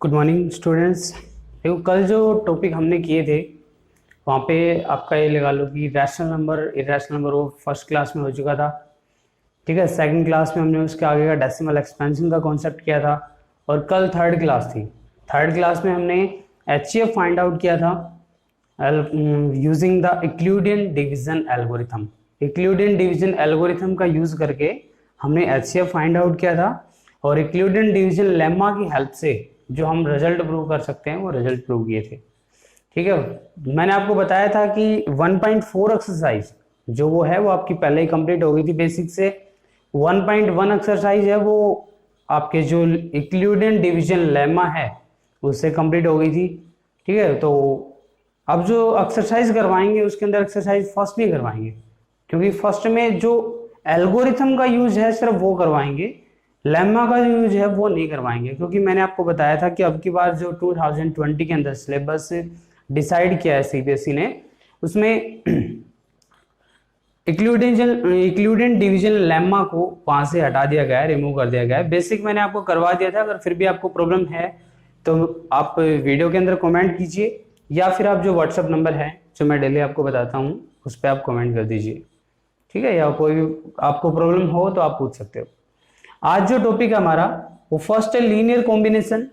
Good morning students. देखो कल जो टॉपिक हमने किए थे वहाँ पे आपका ये लगा लो कि रैशनल नंबर इरेशनल नंबर वो फर्स्ट क्लास में हो चुका था। ठीक है, सेकंड क्लास में हमने उसके आगे का डेसिमल एक्सपेंशन का कॉन्सेप्ट किया था और कल थर्ड क्लास थी। थर्ड क्लास में हमने HCF फाइंड आउट किया था using the Euclidean division algorithm. Euclidean division algorithm का यूज करके हमने HCF फाइंड आउट किया था और यूक्लिडियन डिवीजन लेमा की हेल्प से जो हम रिजल्ट प्रूव कर सकते हैं वो रिजल्ट प्रूव किए थे। ठीक है, मैंने आपको बताया था कि 1.4 एक्सरसाइज जो वो है वो आपकी पहले ही कंप्लीट हो गई थी बेसिक से। 1.1 एक्सरसाइज है वो आपके जो यूक्लिडियन डिवीजन लेमा है उससे कंप्लीट हो गई थी। ठीक है, तो अब जो एक्सरसाइज करवाएंगे उसके अंदर एक्सरसाइज फर्स्ट नहीं करवाएंगे क्योंकि फर्स्ट में जो एल्गोरिथम का यूज है सिर्फ वो करवाएंगे, लेमा का जो यूज है वो नहीं करवाएंगे क्योंकि मैंने आपको बताया था कि अब की बार जो 2020 के अंदर सिलेबस डिसाइड किया है CBSE ने उसमें यूक्लिडियन डिवीजन लेमा को वहां से हटा दिया गया है, रिमूव कर दिया गया है। बेसिक मैंने आपको करवा दिया था, अगर फिर भी आपको प्रॉब्लम है तो आप वीडियो के अंदर कमेंट कीजिए या फिर आप जो व्हाट्सएप नंबर है जो मैं डेली आपको बताता हूँ उस पर आप कमेंट कर दीजिए। ठीक है, या कोई आपको प्रॉब्लम हो तो आप पूछ सकते हो। आज जो टॉपिक है हमारा वो फर्स्ट है लीनियर कॉम्बिनेशन।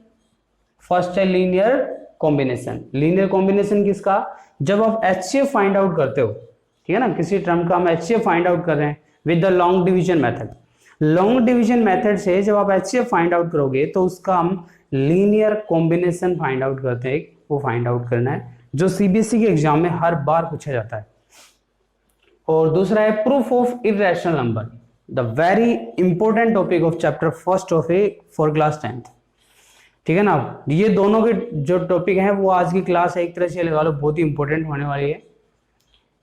फर्स्ट है लीनियर कॉम्बिनेशन। लीनियर कॉम्बिनेशन किसका? जब आप HCF फाइंड आउट करते हो, ठीक है ना, किसी टर्म का हम HCF फाइंड आउट कर रहे हैं with the long division method. Long division method से जब आप HCF फाइंड आउट करोगे तो उसका हम लीनियर कॉम्बिनेशन फाइंड आउट करते हैं, वो फाइंड आउट करना है जो CBSE के एग्जाम में हर बार पूछा जाता है। और दूसरा है proof of irrational number, the very important topic of chapter first of A for class 10th। ठीक है ना, ये दोनों के जो टॉपिक हैं वो आज की क्लास है एक तरह से लगा लो बहुत ही इंपॉर्टेंट होने वाली है।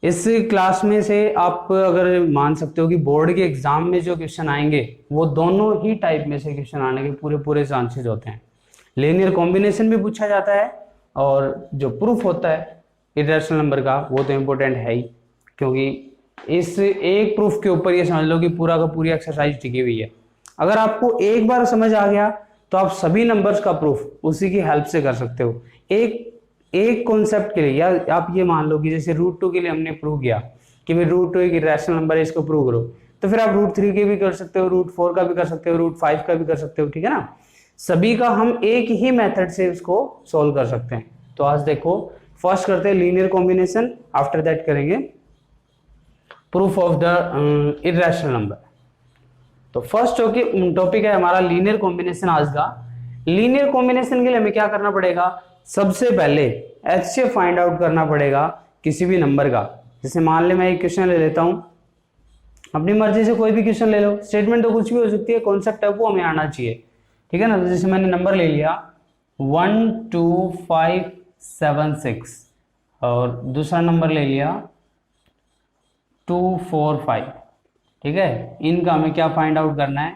इस क्लास में से आप अगर मान सकते हो कि बोर्ड के एग्जाम में जो क्वेश्चन आएंगे वो दोनों ही टाइप में से क्वेश्चन आने के पूरे चांसेस होते हैं। लीनियर कॉम्बिनेशन भी पूछा जाता है और जो प्रूफ होता है इरेशनल नंबर का वो तो इम्पोर्टेंट है ही, क्योंकि इस एक प्रूफ के ऊपर ये समझ लो कि पूरा का पूरी एक्सरसाइज टिकी हुई है। अगर आपको एक बार समझ आ गया तो आप सभी नंबर्स का प्रूफ उसी की हेल्प से कर सकते हो। एक कॉन्सेप्ट के लिए, या आप ये मान लो कि जैसे √2 के लिए हमने प्रूव किया कि भाई √2 एक इरेशनल नंबर है, इसको प्रूव करो, तो फिर आप √3 के भी कर सकते हो, √4 का भी कर सकते हो, √5 का भी कर सकते हो। ठीक है ना, सभी का हम एक ही मेथड से उसको सोल्व कर सकते हैं। तो आज देखो फर्स्ट करते हैं लीनियर कॉम्बिनेशन, आफ्टर दैट करेंगे proof of the irrational number. तो फर्स्ट टॉपिक है हमारा लीनियर कॉम्बिनेशन आज का। लीनियर कॉम्बिनेशन के लिए हमें क्या करना पड़ेगा? सबसे पहले HCF फाइंड आउट करना पड़ेगा किसी भी नंबर का। जैसे मान ले मैं एक क्वेश्चन ले लेता हूं, अपनी मर्जी से कोई भी क्वेश्चन ले लो, स्टेटमेंट तो कुछ भी हो सकती है, कॉन्सेप्ट है वो हमें आना चाहिए। ठीक है ना, तो जैसे मैंने नंबर ले लिया 12576 और दूसरा नंबर ले लिया 245। ठीक है, इनका हमें क्या फाइंड आउट करना है?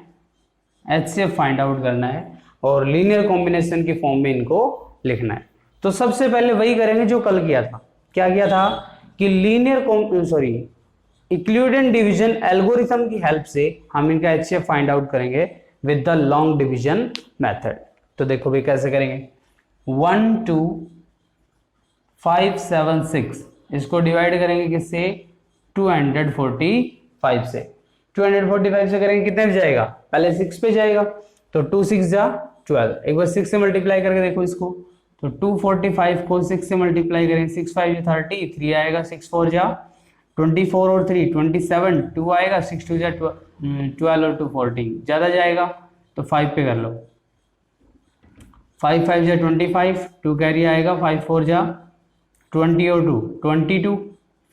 HCF फाइंड आउट करना है और लीनियर कॉम्बिनेशन की फॉर्म में इनको लिखना है। तो सबसे पहले वही करेंगे जो कल किया था। क्या किया था कि यूक्लिडियन डिवीजन एल्गोरिथम की हेल्प से हम इनका HCF फाइंड आउट करेंगे with the long division method. तो देखो भाई कैसे करेंगे। 12576 इसको डिवाइड करेंगे किससे? 245 से। 245 से करेंगे कितने पे जाएगा? पहले 6 पे जाएगा, तो 2 6 जा 12। एक बार 6 से मल्टीप्लाई करके देखो इसको, तो 245 को 6 से मल्टीप्लाई करेंगे, 6 5 जा 30, 3 आएगा, 6 4 जा 24 और 3 27, 2 आएगा, 6 2 जा 12 और 2 14, ज्यादा जाएगा तो 5 पे कर लो। 5 5 जा 25, 2 कैरी आएगा, 5 4 जा 20 और 2 22,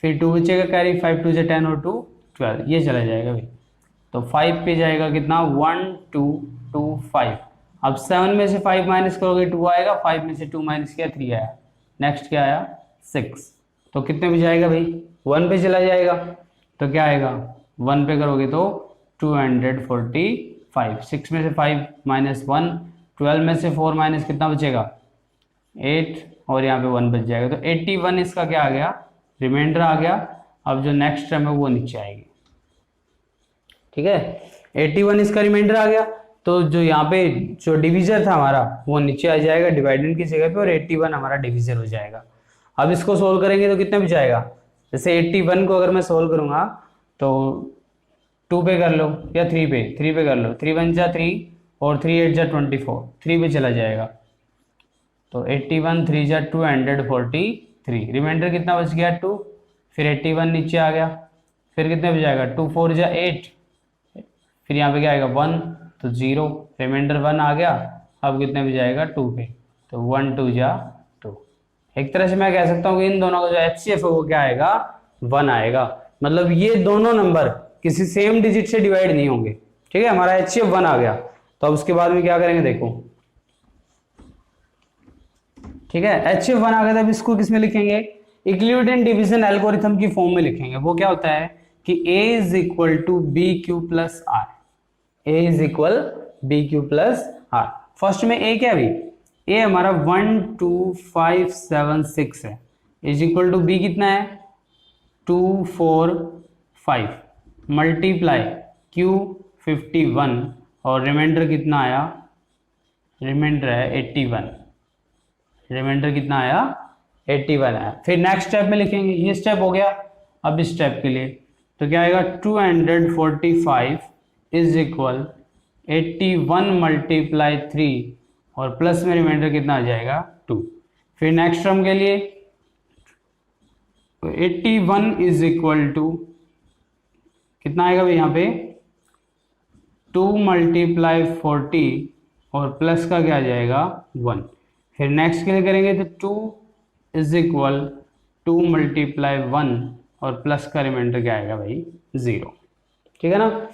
फिर 2 बचेगा कैरी, 5 2 जा 10 और 2 12, ये चला जाएगा भाई। तो 5 पे जाएगा कितना? 1 2 2 5। अब 7 में से 5 माइनस करोगे 2 आएगा, 5 में से 2 माइनस किया 3 आया, नेक्स्ट क्या आया? 6। तो कितने पे जाएगा भाई? 1 पे चला जाएगा, तो क्या आएगा? 1 पे करोगे तो 245। 6 में से 5 माइनस 1, 12 में से 4 माइनस कितना बचेगा? 8, और यहाँ पे 1 बच जाएगा, तो 81 इसका क्या आ गया? रिमाइंडर आ गया। अब जो नेक्स्ट टर्म है वो नीचे आएगी। ठीक है, 81 इसका रिमाइंडर आ गया। तो जो यहाँ पे जो डिवीजर था हमारा वो नीचे आ जाएगा डिवाइडेंड की जगह पे, और 81 हमारा डिवीजर हो जाएगा। अब इसको सोल्व करेंगे तो कितने में जाएगा, जैसे 81 को अगर मैं सोल्व करूंगा तो 2 पे कर लो या 3 पे कर लो, 3 1 जा 3 और 3 8 जा 24, 3 पे चला जाएगा। तो 81 3 जा 243, रिमाइंडर कितना बच गया 2, फिर 81 नीचे आ गया, फिर कितने पे जाएगा 2 4 जा 8, फिर यहाँ पे क्या आएगा 1 तो 0, रिमाइंडर 1 आ गया। अब कितने पे जाएगा 2 पे, तो 1 2 जा 2। एक तरह से मैं कह सकता हूँ कि इन दोनों का जो HCF है वो क्या आएगा 1 आएगा, मतलब ये दोनों नंबर किसी सेम डिजिट से डिवाइड नहीं होंगे। ठीक है, हमारा HCF 1 आ गया। तो अब उसके बाद में क्या करेंगे देखो, ठीक है HCF 1 आ गया, तब इसको किस में लिखेंगे, इक्विवेलेंट डिवीजन एल्गोरिथम की फॉर्म में लिखेंगे। वो क्या होता है कि A is equal to B Q plus R, A is equal B Q plus R. First में A क्या है भाई, A हमारा 1 2 5 7 6 है, इज इक्वल टू B कितना है 2 4 5 मल्टीप्लाई Q 51 और रिमाइंडर कितना आया, रिमाइंडर है 81, रिमाइंडर कितना आया 81 आया। फिर नेक्स्ट स्टेप में लिखेंगे, ये स्टेप हो गया। अब इस स्टेप के लिए तो क्या आएगा 245 इज इक्वल 81 मल्टीप्लाई 3 और प्लस में रिमाइंडर कितना आ जाएगा 2। फिर नेक्स्ट टर्म के लिए 81 इज इक्वल टू कितना आएगा भाई यहाँ पे 2 मल्टीप्लाई 40 और प्लस का क्या आ जाएगा 1। फिर नेक्स्ट के लिए करेंगे तो 2 इज इक्वल 2 मल्टीप्लाई 1 और प्लस का रिमाइंडर क्या आएगा भाई 0। ठीक है ना,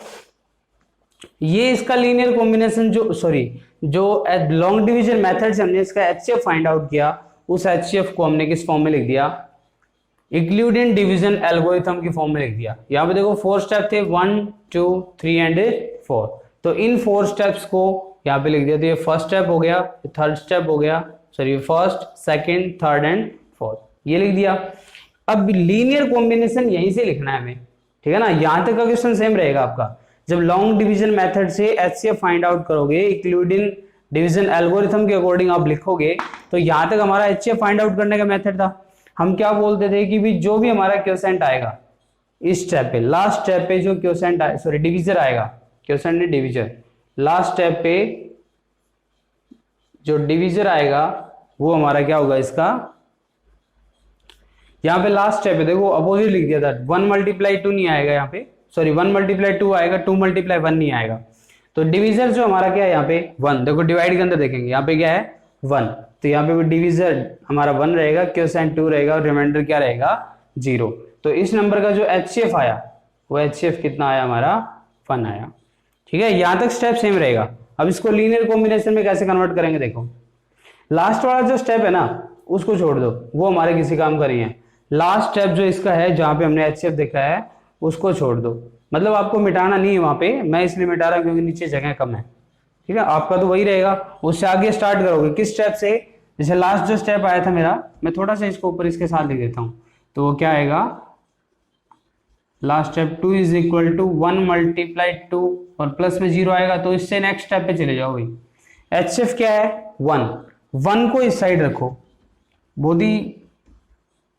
ये इसका लीनियर कॉम्बिनेशन जो लॉन्ग डिवीजन मेथड से हमने इसका HCF फाइंड आउट किया, उस HCF को हमने किस फॉर्म में लिख दिया, यूक्लिडियन डिवीजन एल्गोरिथम की फॉर्म में लिख दिया। यहाँ पे देखो 4 स्टेप थे 1 2 3 एंड 4, तो इन 4 स्टेप्स को यहाँ पे लिख दिया। तो ये फर्स्ट स्टेप हो गया, थर्ड स्टेप हो गया, sorry first second third and fourth, ये लिख दिया। अब लीनियर कॉम्बिनेशन यहीं से लिखना है हमें, ठीक है ना, यहां तक का क्वेश्चन सेम रहेगा आपका। जब लॉन्ग डिवीजन मेथड से HCF फाइंड आउट करोगे, यूक्लिडियन डिवीजन एल्गोरिथम के अकॉर्डिंग आप लिखोगे, तो यहां तक हमारा HCF फाइंड आउट करने का मेथड था। हम क्या बोलते थे कि भी जो भी हमारा क्वोशेंट आएगा इस स्टेप पे, लास्ट स्टेप पे जो क्वोशेंट सॉरी डिवीजर आएगा, क्वोशेंट नहीं डिवीजर, लास्ट स्टेप पे जो डिवीजर आएगा वो हमारा क्या होगा, इसका यहाँ पे लास्ट स्टेप पे देखो अपोजिट लिख दिया था, 1 मल्टीप्लाई 2 नहीं आएगा यहाँ पे, सॉरी 1 मल्टीप्लाई 2 आएगा, 2 मल्टीप्लाई 1 नहीं आएगा। तो डिवीजर जो हमारा क्या है यहाँ पे 1, देखो डिवाइड के अंदर देखेंगे यहाँ पे क्या है 1, तो यहाँ पे डिवीजर हमारा 1 रहेगा, क्वोशेंट 2 रहेगा और रिमाइंडर क्या रहेगा 0। तो इस नंबर का जो HCF आया वो HCF कितना आया हमारा 1 आया। ठीक है, यहां तक स्टेप सेम रहेगा। अब इसको लीनियर कॉम्बिनेशन में कैसे कन्वर्ट करेंगे देखो, लास्ट वाला जो स्टेप है ना उसको छोड़ दो, वो हमारे किसी काम का नहीं है। लास्ट स्टेप जो इसका है जहां पे हमने HCF देखा है उसको छोड़ दो, मतलब आपको मिटाना नहीं है वहां पे, मैं इसलिए मिटा रहा हूं क्योंकि नीचे जगह कम है। ठीक है, आपका तो वही रहेगा, उससे आगे स्टार्ट करोगे किस स्टेप से, जैसे लास्ट जो स्टेप आया था मेरा, मैं थोड़ा सा इसको ऊपर इसके साथ लिख देता हूं, तो वो क्या आएगा, last step 2 is equal to 1 multiply 2 और प्लस में 0 आएगा, तो इससे नेक्स्ट स्टेप पे चले जाओ भाई। HCF क्या है 1 को इस साइड रखो, बहुत ही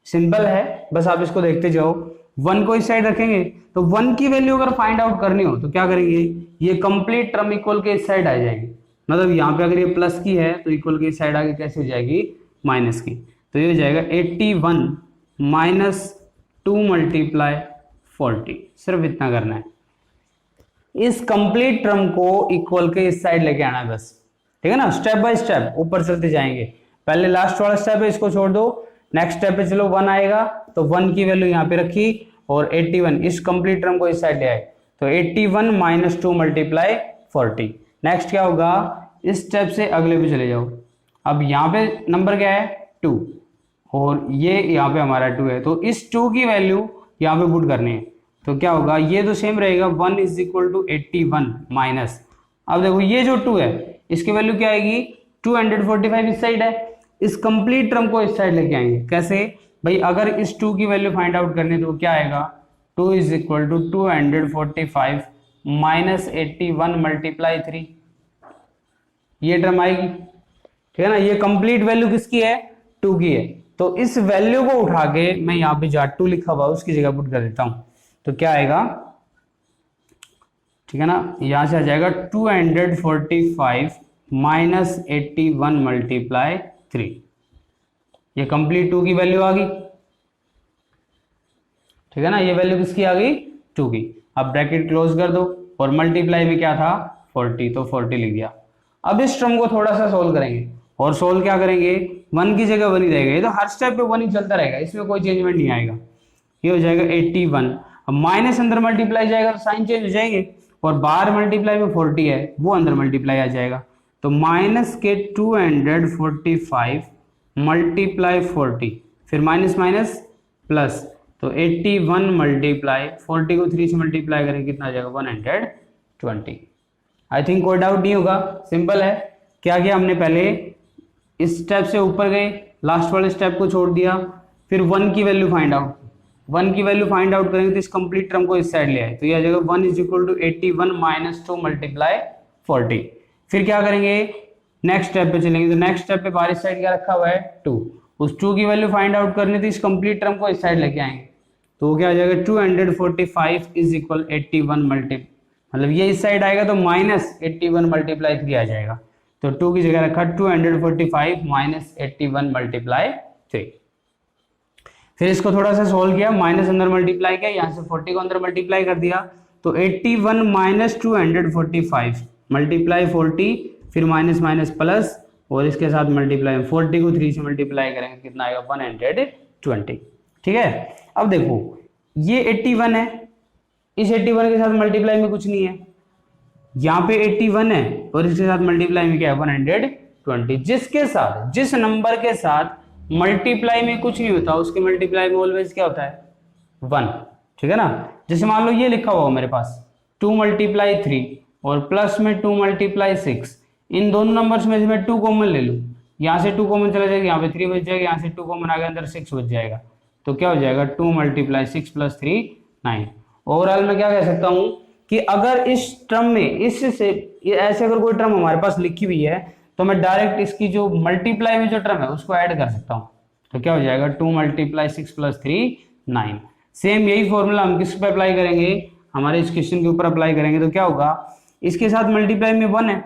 सिंपल है, बस आप इसको देखते जाओ। 1 को इस साइड रखेंगे तो 1 की वैल्यू अगर फाइंड आउट करनी हो तो क्या करेंगे, ये कंप्लीट टर्म इक्वल के इस साइड आ जाएगी, मतलब यहाँ पे अगर ये प्लस की है तो इक्वल के इस साइड आगे कैसे हो जाएगी माइनस की, तो ये हो जाएगा 81 माइनस 2 मल्टीप्लाई 40, सिर्फ इतना करना है, इस कंप्लीट टर्म को इक्वल के इस साइड लेके आना है बस। ठीक है ना, स्टेप बाय स्टेप ऊपर चलते जाएंगे। पहले लास्ट वाला स्टेप है, इसको छोड़ दो, नेक्स्ट स्टेप पे चलो 1 आएगा तो 1 की वैल्यू यहाँ पे रखी और 81 इस कंप्लीट टर्म को इस साइड ले आए, तो 81 माइनस 2 मल्टीप्लाई 40। नेक्स्ट क्या होगा, इस स्टेप से अगले पे चले जाओ। अब यहाँ पे नंबर क्या है 2 और ये यहाँ पे हमारा 2 है, तो इस 2 की वैल्यू यहाँ पे पुट करनी है, तो क्या होगा, ये तो सेम रहेगा 1 इज इक्वल टू 81 माइनस, अब देखो ये जो 2 है इसकी वैल्यू क्या आएगी 245 इस साइड है, इस कंप्लीट टर्म को इस साइड लेके आएंगे। कैसे भाई, अगर इस 2 की वैल्यू फाइंड आउट करनी तो क्या आएगा, 2 is equal to 245 minus 81 multiply 3, ये टर्म आएगी, ठीक है ना। ये कंप्लीट वैल्यू किसकी है, 2 की है। तो इस वैल्यू को उठा के मैं यहाँ पे जहाँ 2 लिखा हुआ उसकी जगह पुट कर देता हूं, तो क्या आएगा, ठीक है ना, यहां से आ जाएगा 245 माइनस 81 मल्टीप्लाई 3। ये कंप्लीट 2 की वैल्यू आ गई, ठीक है ना। ये वैल्यू किसकी आ गई, 2 की। अब ब्रैकेट क्लोज कर दो और मल्टीप्लाई में क्या था 40, तो 40 लिख दिया। अब इस टर्म को थोड़ा सा सोल्व करेंगे, और सोल्व क्या करेंगे, 1 की जगह 1 ही रहेगा, ये तो हर स्टेप पे 1 ही चलता रहेगा, इसमें कोई चेंजमेंट नहीं आएगा। ये हो जाएगा 81। अब माइनस अंदर मल्टीप्लाई जाएगा तो साइन चेंज हो जाएंगे, और बाहर मल्टीप्लाई में 40 है वो अंदर मल्टीप्लाई आ जाएगा, तो माइनस के 245 मल्टीप्लाई 40, फिर माइनस माइनस प्लस, तो 81 मल्टीप्लाई 40 को 3 से मल्टीप्लाई करें कितना आ जाएगा 120। आई थिंक कोई डाउट नहीं होगा, सिंपल है। क्या किया हमने, पहले इस स्टेप से ऊपर गए, लास्ट वाले स्टेप को छोड़ दिया, फिर 1 की वैल्यू फाइंड आउट, 1 की वैल्यू फाइंड आउट करेंगे तो इस कंप्लीट टर्म को इस साइड ले आए, तो ये आ जाएगा 1 is equal to 81 minus 2 multiply 40। फिर क्या करेंगे, नेक्स्ट स्टेप पे चलेंगे, तो नेक्स्ट स्टेप पे बाहर इस साइड क्या रखा हुआ है 2, उस 2 की वैल्यू फाइंड आउट करनी तो इस कंप्लीट टर्म को इस साइड लेके आएंगे, तो वो क्या आ जाएगा 245 इज इक्वल 81 मतलब ये इस साइड आएगा तो माइनस 81 मल्टीप्लाई 3 आ जाएगा, तो 2 की जगह रखा 245 माइनस 81 मल्टीप्लाई 3। फिर इसको थोड़ा सा सोल्व किया, माइनस अंदर मल्टीप्लाई किया, यहाँ से 40 को अंदर मल्टीप्लाई कर दिया, तो 81 माइनस 245 मल्टीप्लाई 40, फिर माइनस माइनस प्लस, और इसके साथ मल्टीप्लाई 40 को 3 से मल्टीप्लाई करेंगे कितना आएगा 120, ठीक है। अब देखो ये 81 है, इस 81 के साथ मल्टीप्लाई में कुछ नहीं है, यहाँ पे 81 है और इसके साथ मल्टीप्लाई में क्या है 120, जिसके साथ, जिस नंबर के साथ मल्टीप्लाई में कुछ नहीं होता उसके मल्टीप्लाई में ऑलवेज क्या होता है 1, ठीक है ना। जैसे मान लो ये लिखा हुआ मेरे पास 2 मल्टीप्लाई 3 और प्लस में 2 मल्टीप्लाई 6, इन दोनों नंबर्स में से मैं 2 कॉमन ले लूँ, यहाँ से 2 कॉमन चला जाएगा, यहाँ पे 3 बच जाएगा, यहाँ से 2 कॉमन आ गया अंदर 6 बच जाएगा, तो क्या हो जाएगा 2 मल्टीप्लाई 6 प्लस 3 9। ओवरऑल मैं क्या कह सकता हूँ कि अगर इस टर्म में इससे ऐसे अगर कोई टर्म हमारे पास लिखी हुई है तो मैं डायरेक्ट इसकी जो मल्टीप्लाई में जो टर्म है उसको ऐड कर सकता हूँ, तो क्या हो जाएगा 2 मल्टीप्लाई 6 प्लस 3 9। सेम यही फॉर्मूला हम किस पे अप्लाई करेंगे, हमारे इस क्वेश्चन के ऊपर अप्लाई करेंगे, तो क्या होगा, इसके साथ मल्टीप्लाई में 1 है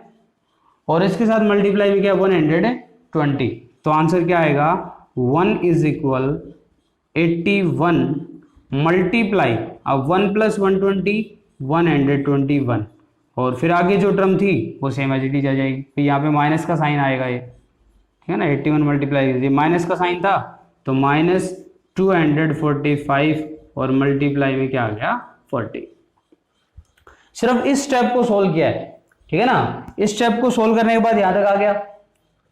और इसके साथ मल्टीप्लाई में क्या 120, तो आंसर क्या आएगा 1 इज इक्वल 81 मल्टीप्लाई, अब 1 प्लस 120 121, और फिर आगे जो टर्म थी वो सेम एज इट इज आ जाएगी, फिर यहाँ पे माइनस का साइन आएगा ये, ठीक है ना। 81 मल्टीप्लाई कीजिए, माइनस का साइन था तो माइनस 245 और मल्टीप्लाई में क्या आ गया 40। सिर्फ इस स्टेप को सोल्व किया है, ठीक है ना। इस स्टेप को सोल्व करने के बाद यहाँ तक आ गया,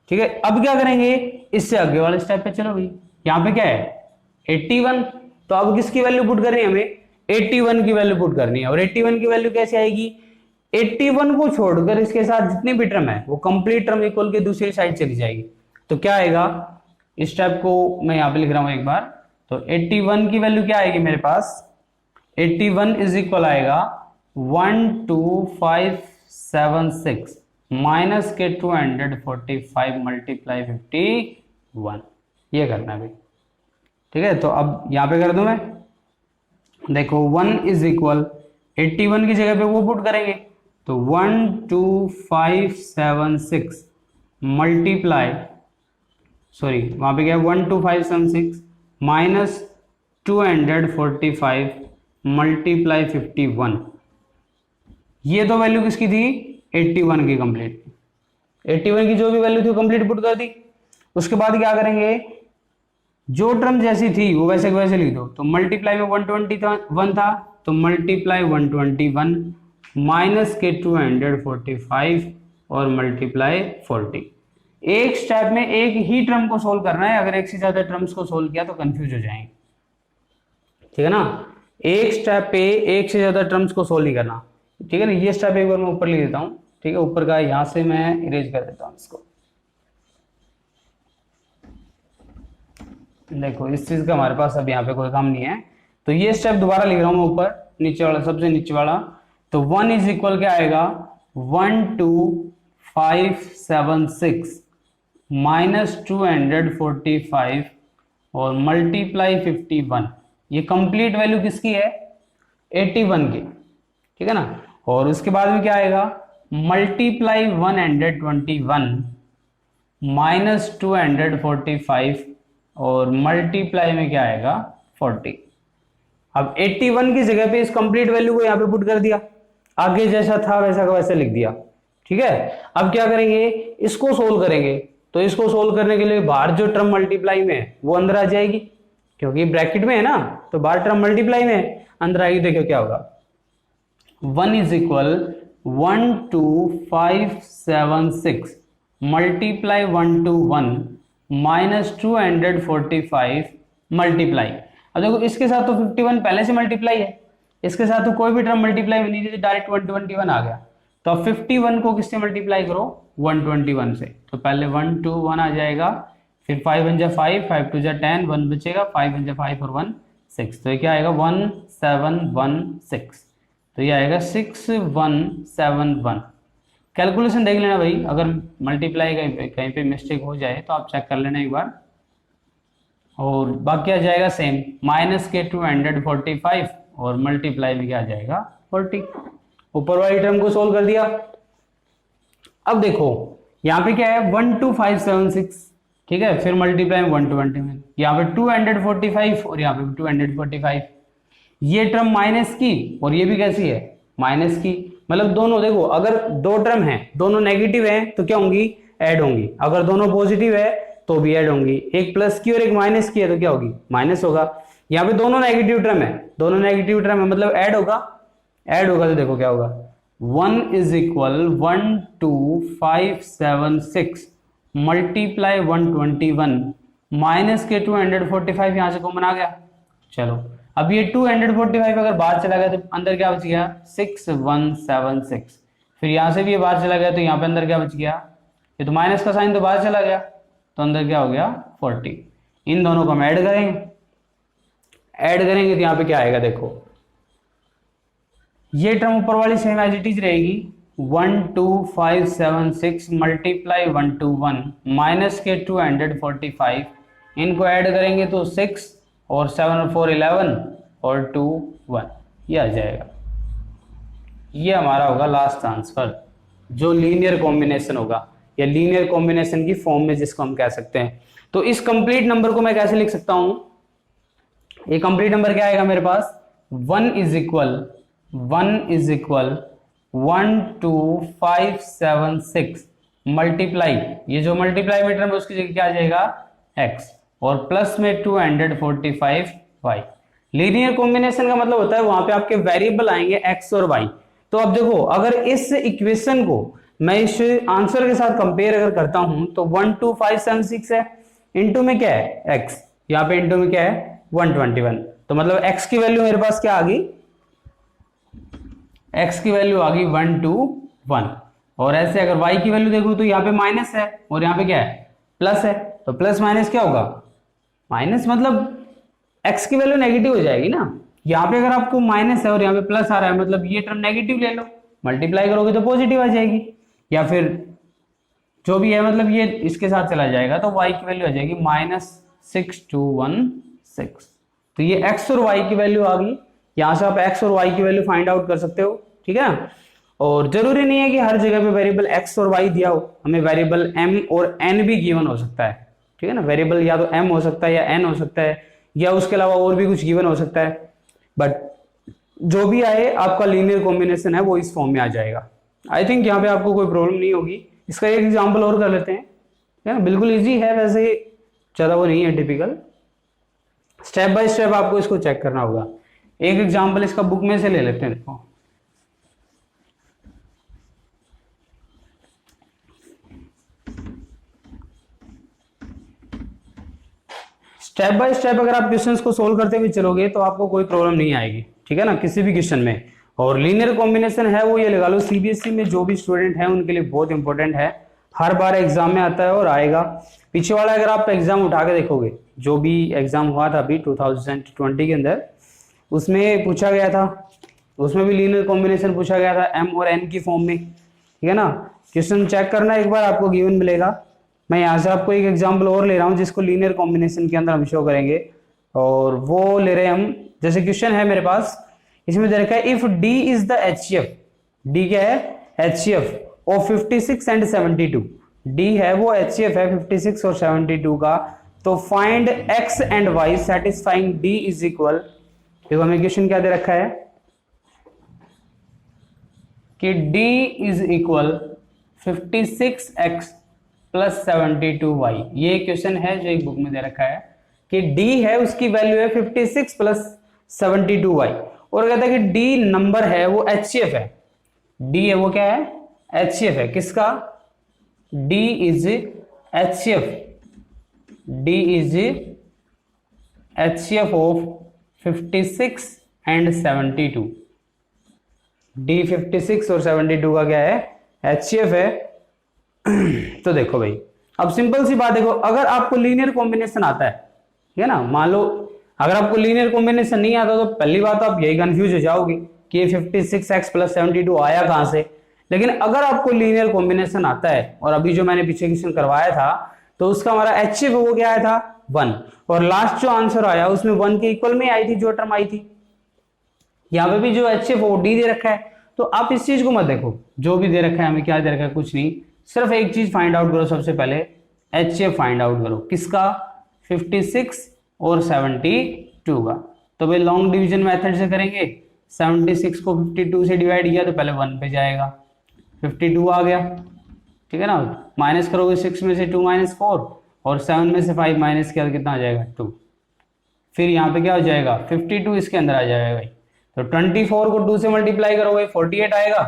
ठीक है। अब क्या करेंगे, इससे आगे वाले स्टेप पे चलो भाई, यहाँ पे क्या है 81, तो अब किसकी वैल्यू पुट करनी है हमें 81 की वैल्यू पुट करनी है, और 81 की वैल्यू कैसे आएगी, 81 को छोड़कर इसके साथ जितनी भी टर्म है वो कंप्लीट टर्म इक्वल के दूसरी साइड चली जाएगी, तो क्या आएगा, इस स्टेप को मैं यहाँ पे लिख रहा हूं एक बार, तो 81 की वैल्यू क्या आएगी मेरे पास, 81 इज इक्वल आएगा 12576 माइनस के 245 मल्टीप्लाई 51, ये करना है भाई, ठीक है। तो अब यहाँ पे कर दूं मैं, देखो 1 इज इक्वल 81 की जगह पे वो पुट करेंगे, तो 12576 मल्टीप्लाई, सॉरी वहां पे क्या 12576 माइनस 245 मल्टीप्लाई 51, ये तो वैल्यू किसकी थी 81 की, कंप्लीट 81 की जो भी वैल्यू थी कंप्लीट पुट कर दी। उसके बाद क्या करेंगे, जो टर्म जैसी थी वो वैसे वैसे लिख दो, तो मल्टीप्लाई में 121 था तो मल्टीप्लाई 121 माइनस के 245 और मल्टीप्लाई 40। एक स्टेप में एक ही टर्म को सोल्व करना है, अगर एक से ज्यादा टर्म्स को सोल्व किया तो कंफ्यूज हो जाएंगे, ठीक है ना। एक स्टेप पे एक से ज्यादा टर्म्स को सोल्व नहीं करना, ठीक है ना। ये स्टेप एक बार मैं ऊपर लिख देता हूं, ठीक है, ऊपर का यहां से मैं इरेज कर देता हूं इसको। देखो इस चीज का हमारे पास अब यहाँ पे कोई काम नहीं है, तो ये स्टेप दोबारा लिख रहा हूं मैं ऊपर, नीचे वाला सबसे नीचे वाला, तो 1 इज इक्वल क्या आएगा 576 माइनस 245 और मल्टीप्लाई 51, ये कंप्लीट वैल्यू किसकी है? 81 की, ठीक है ना। और उसके बाद में क्या आएगा? मल्टीप्लाई 121 माइनस 245 और मल्टीप्लाई में क्या आएगा? 40। अब 81 की जगह पे इस कंप्लीट वैल्यू को यहाँ पे पुट कर दिया, आगे जैसा था वैसा का वैसा लिख दिया, ठीक है। अब क्या करेंगे? इसको सोल्व करेंगे, तो इसको सोल्व करने के लिए बाहर जो टर्म मल्टीप्लाई में है वो अंदर आ जाएगी, क्योंकि ब्रैकेट में है ना, तो बाहर टर्म मल्टीप्लाई में है, अंदर आएगी। देखो क्या होगा, 1 is equal 12576 multiply 121 minus 245 multiply. अब देखो इसके साथ तो 51 पहले से मल्टीप्लाई है, इसके साथ तो कोई भी टर्म मल्टीप्लाई नहीं थी, डायरेक्ट 121 आ गया। तो अब 51 को किससे मल्टीप्लाई करो? 121 से। तो पहले 121 आ जाएगा, फिर 5 1 जा 5, 5 2 जा 10, 1 बचेगा, 5 1 जा 5 और 1 6, तो ये क्या आएगा? 1716। तो ये आएगा 6171। कैलकुलेशन देख लेना भाई, अगर मल्टीप्लाई कहीं पे मिस्टेक हो जाए तो आप चेक कर लेना एक बार। और बाकी आ जाएगा सेम, माइनस के 245 और मल्टीप्लाई में क्या आ जाएगा? 40। ऊपर वाली टर्म को सोल्व कर दिया। अब देखो यहाँ पे क्या है? 12576, ठीक है, फिर मल्टीप्लाई में 121, यहाँ पे 245 और यहाँ पे 245, ये टर्म माइनस की और ये भी कैसी है? माइनस की। मतलब दोनों देखो, अगर दो टर्म है, दोनों नेगेटिव है तो क्या होंगी? ऐड होंगी। अगर दोनों पॉजिटिव है तो भी ऐड होंगी। एक प्लस की और एक माइनस की है तो क्या होगी? माइनस होगा। यहाँ पे दोनों नेगेटिव टर्म है, दोनों नेगेटिव टर्म है, मतलब ऐड होगा। ऐड होगा तो देखो क्या होगा, 1 इज इक्वल 12576 मल्टीप्लाई 121 माइनस के 245, यहां से कॉमन आ गया। चलो अब ये 245 अगर बाहर चला गया तो अंदर क्या बच गया? 6176। फिर यहां से भी ये बाहर चला गया तो यहाँ पे अंदर क्या बच गया? ये तो माइनस का साइन तो बाहर चला गया, तो अंदर क्या हो गया? 40। इन दोनों को हम ऐड करेंगे, ऐड करेंगे तो यहाँ पे क्या आएगा? देखो ये टर्म ऊपर वाली सेम एज इट इज रहेगी, 12576 मल्टीप्लाई 121 माइनस के 245, इनको ऐड करेंगे तो 6 और 7 और 4 11 और 2 1, ये आ जाएगा। ये हमारा होगा लास्ट आंसर, जो लीनियर कॉम्बिनेशन होगा या लीनियर कॉम्बिनेशन की फॉर्म में जिसको हम कह सकते हैं। तो इस कंप्लीट नंबर को मैं कैसे लिख सकता हूं? ये कंप्लीट नंबर क्या आएगा मेरे पास? 1 इज इक्वल 12576 मल्टीप्लाई, ये जो मल्टीप्लाई में टर्म है उसकी जगह क्या आ जाएगा? x, और प्लस में 245 y। लीनियर कॉम्बिनेशन का मतलब होता है वहां पे आपके वेरिएबल आएंगे x और y। तो अब देखो, अगर इस इक्वेशन को मैं इस आंसर के साथ कंपेयर अगर करता हूं तो 12576 है, इनटू में क्या है? x, यहाँ पे इनटू में क्या है? 121। तो मतलब x की वैल्यू मेरे पास क्या आ गई? x की वैल्यू आ गई 121। और ऐसे अगर y की वैल्यू देखो तो यहाँ पे माइनस है और यहाँ पे क्या है? प्लस है। तो प्लस माइनस क्या होगा? माइनस, मतलब x की वैल्यू नेगेटिव हो जाएगी ना। यहाँ पे अगर आपको माइनस है और यहाँ पे प्लस आ रहा है, मतलब ये टर्म नेगेटिव ले लो, मल्टीप्लाई करोगे तो पॉजिटिव आ जाएगी, या फिर जो भी है, मतलब ये इसके साथ चला जाएगा तो y की वैल्यू आ जाएगी -6216। तो ये x और y की वैल्यू आ गई। यहाँ से आप x और y की वैल्यू फाइंड आउट कर सकते हो, ठीक है ना। और जरूरी नहीं है कि हर जगह पे वेरिएबल x और y दिया हो, हमें वेरिएबल m और n भी गिवन हो सकता है, ठीक है ना। वेरिएबल या तो m हो सकता है या n हो सकता है, या उसके अलावा और भी कुछ गिवन हो सकता है, बट जो भी आए आपका लीनियर कॉम्बिनेशन है वो इस फॉर्म में आ जाएगा। आई थिंक यहाँ पे आपको कोई प्रॉब्लम नहीं होगी। इसका एक एग्जाम्पल और कर लेते हैं, है ना। बिल्कुल ईजी है, वैसे ज़्यादा वो नहीं है टिपिकल। स्टेप बाय स्टेप आपको इसको चेक करना होगा। एक एग्जाम्पल इसका बुक में से ले लेते हैं। देखो स्टेप बाय स्टेप अगर आप क्वेश्चंस को सोल्व करते हुए चलोगे तो आपको कोई प्रॉब्लम नहीं आएगी, ठीक है ना, किसी भी क्वेश्चन में। और लीनियर कॉम्बिनेशन है वो ये लगा लो सीबीएसई में जो भी स्टूडेंट है उनके लिए बहुत इंपॉर्टेंट है, हर बार एग्जाम में आता है और आएगा। पीछे वाला अगर आप एग्जाम उठा के देखोगे, जो भी एग्जाम हुआ था अभी 2020 के अंदर, उसमें पूछा गया था, उसमें भी लीनियर कॉम्बिनेशन पूछा गया था m और n की फॉर्म में, ठीक है ना। क्वेश्चन चेक करना एक बार, आपको गिवन मिलेगा। मैं यहाँ से आपको एक एग्जाम्पल और ले रहा हूँ जिसको लीनियर कॉम्बिनेशन के अंदर हम शो करेंगे, और वो ले रहे हैं हम, जैसे क्वेश्चन है मेरे पास, इसमें दे रखा है if D is the HCF, D क्या है, HCF ऑफ 56 एंड 72, डी है वो HCF है 56 और 72 का, तो find x and y satisfying d is equal, देखो हमें क्वेश्चन क्या दे रखा है कि d is equal 56x plus 72y, ये क्वेश्चन है जो एक बुक में दे रखा है कि d है उसकी वैल्यू है 56 प्लस 72y, और कहता है कि d नंबर है वो HCF है, d है वो क्या है, HCF है, किसका, d is HCF, d is HCF of 56 and 72, d 56 और 72 का क्या है, HCF है। तो देखो भाई, अब सिंपल सी बात, देखो अगर आपको लीनियर कॉम्बिनेशन आता है, ठीक है ना, मान लो अगर आपको लीनियर कॉम्बिनेशन नहीं आता तो पहली बात आप यही कंफ्यूज हो जाओगे कि ये 56x प्लस 72 आया कहां से। लेकिन अगर आपको लीनियर कॉम्बिनेशन आता है, और अभी जो मैंने पीछे क्वेश्चन करवाया था तो उसका हमारा HCF वो क्या आया था 1, और लास्ट जो आंसर आया उसमें 1 के इक्वल में आई थी जो टर्म आई थी, यहाँ पे भी जो HCF वो d दे रखा है। तो आप इस चीज को मत देखो, जो भी दे रखा है हमें क्या दे रखा है, कुछ नहीं, सिर्फ एक चीज फाइंड आउट करो, सबसे पहले HCF फाइंड आउट करो, किसका, 56 और 72 का। तो भाई लॉन्ग डिवीजन मेथड से करेंगे, 76 को 52 से डिवाइड किया तो पहले 1 पे जाएगा, 52 आ गया, ठीक है ना, माइनस करोगे 6 में से 2 माइनस 4, और 7 में से 5 माइनस किया तो कितना आ जाएगा 2, फिर यहाँ पे क्या हो जाएगा 52 इसके अंदर आ जाएगा भाई, तो 24 को 2 से मल्टीप्लाई करोगे 48 आएगा,